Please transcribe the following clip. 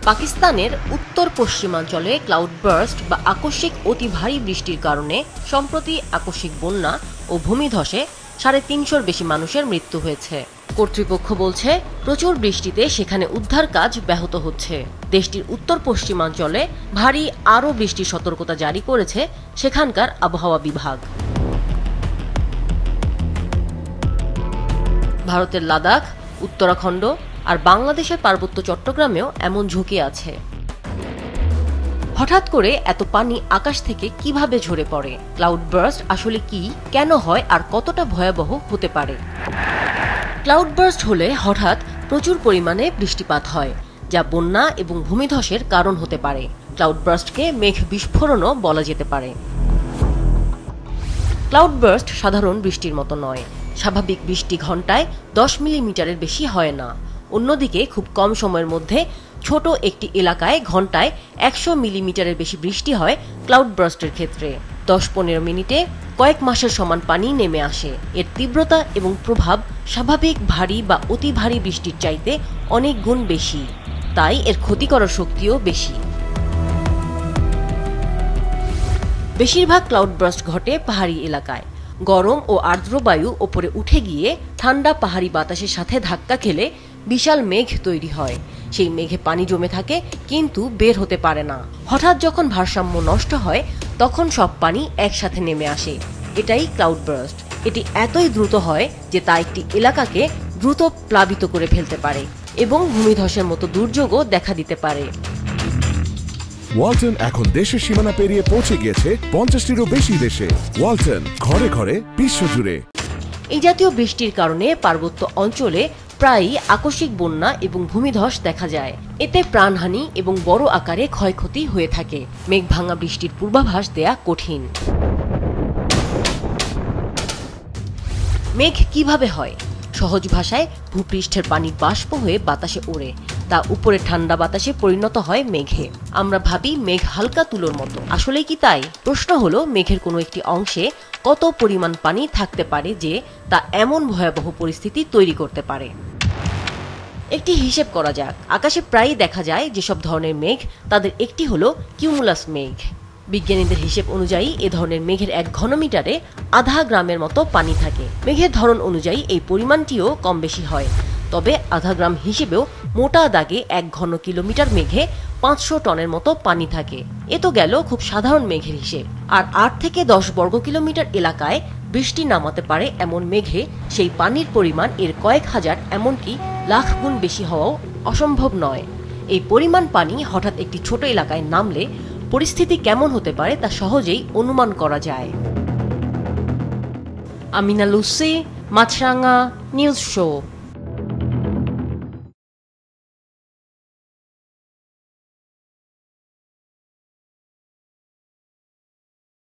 পাকিস্তানের উত্তর পশ্চিমাঞ্চলে ক্লাউড বার্স্ট বা আকস্মিক অতি ভারী বৃষ্টির কারণে সম্প্রতি আকস্মিক বন্যা ও ভূমিধসে ৩৫০-র বেশি মানুষের মৃত্যু হয়েছে। কর্তৃপক্ষ বলছে, প্রচুর বৃষ্টিতে সেখানে উদ্ধার কাজ ব্যাহত হচ্ছে। দেশটির উত্তর পশ্চিমাঞ্চলে ভারী আরও বৃষ্টির সতর্কতা জারি করেছে সেখানকার আবহাওয়া বিভাগ। ভারতের লাদাখ, উত্তরাখণ্ড আর বাংলাদেশের পার্বত্য চট্টগ্রামেও এমন ঝুঁকি আছে। হঠাৎ করে এত পানি আকাশ থেকে কিভাবে ঝরে পড়ে? ক্লাউড বার্স্ট আসলে কি, কেন হয় আর কতটা ভয়াবহ হতে পারে? ক্লাউড বার্স্ট হলে হঠাৎ প্রচুর পরিমাণে বৃষ্টিপাত হয়, যা বন্যা এবং ভূমিধসের কারণ হতে পারে। ক্লাউড বার্স্টকে মেঘ বিস্ফোরণও বলা যেতে পারে। ক্লাউড বার্স্ট সাধারণ বৃষ্টির মতো নয়। স্বাভাবিক বৃষ্টি ঘন্টায় 10 মিলিমিটারের বেশি হয় না। অন্যদিকে খুব কম সময়ের মধ্যে ছোট একটি এলাকায় ঘন্টায় 100 মিলিমিটারের বেশি বৃষ্টি হয় ক্লাউড বার্স্টের ক্ষেত্রে। 10-15 মিনিটে কয়েক মাসের সমান পানি নেমে আসে। এর তীব্রতা এবং প্রভাব স্বাভাবিক ভারী বা অতি ভারী বৃষ্টির চাইতে অনেক গুণ বেশি, তাই এর ক্ষতি করার শক্তিও বেশি। বেশিরভাগ ক্লাউড বার্স্ট ঘটে পাহাড়ি এলাকায়। গরম ও আর্দ্র বায়ু ওপরে উঠে গিয়ে ঠান্ডা পাহাড়ি বাতাসের সাথে ধাক্কা খেলে বিশাল মেঘ তৈরি হয়। সেই মেঘে পানি জমে থাকে কিন্তু বের হতে পারে না। হঠাৎ যখন ভারসাম্য নষ্ট হয় তখন সব পানি একসাথে নেমে আসে। এটাই ক্লাউড বার্স্ট। এটি এতই দ্রুত হয় যে তা একটি এলাকাকে দ্রুত প্লাবিত করে ফেলতে পারে এবং ভূমিধসের মতো দুর্যোগও দেখা দিতে পারে। ওয়ালটন এখন দেশের সীমানা পেরিয়ে পৌঁছে গিয়েছে 50টিরও বেশি দেশে। ওয়ালটন, ঘরে ঘরে, বিশ্বজুড়ে। এই জাতীয় বৃষ্টির কারণে পার্বত্য অঞ্চলে প্রায়ই আকস্মিক বন্যা এবং ভূমিধস দেখা যায়। এতে প্রাণহানি এবং বড় আকারে ক্ষয়ক্ষতি হয়ে থাকে। মেঘভাঙা বৃষ্টির পূর্বাভাস দেয়া কঠিন। মেঘ কিভাবে হয়? সহজ ভাষায়, ভূপৃষ্ঠের পানি বাষ্প হয়ে বাতাসে ওড়ে, তা উপরে ঠান্ডা বাতাসে পরিণত হয় মেঘে। আমরা ভাবি মেঘ হালকা তুলোর মতো, আসলেই কি তাই? প্রশ্ন হলো, মেঘের কোনো একটি অংশে কত পরিমাণ পানি থাকতে পারে যে তা এমন ভয়াবহ পরিস্থিতি তৈরি করতে পারে। একটি হিসেব করা যাক। আকাশে প্রায়ই দেখা যায় যেসব ধরনের মেঘ, তাদের একটি হলো কিউমুলাস মেঘ। বিজ্ঞানীদের হিসেব অনুযায়ী এ ধরনের মেঘের 1 ঘনমিটারে আধা গ্রামের মতো পানি থাকে। মেঘের ধরন অনুযায়ী এই পরিমাণটিও কম বেশি হয়, তবে আধা গ্রাম হিসেবেও মোটা দাগে 1 ঘন কিলোমিটার মেঘে 500 টনের মতো পানি থাকে। এ তো গেল খুব সাধারণ মেঘের হিসেব। আর 8 থেকে 10 বর্গ কিলোমিটার এলাকায় বৃষ্টি নামাতে পারে এমন মেঘে সেই পানির পরিমাণ এর কয়েক হাজার, এমনকি লাখ গুণ বেশি হওয়াও অসম্ভব নয়। এই পরিমাণ পানি হঠাৎ একটি ছোট এলাকায় নামলে পরিস্থিতি কেমন হতে পারে তা সহজেই অনুমান করা যায়। আমিনা লুসি, মাছরাঙা নিউজ শো।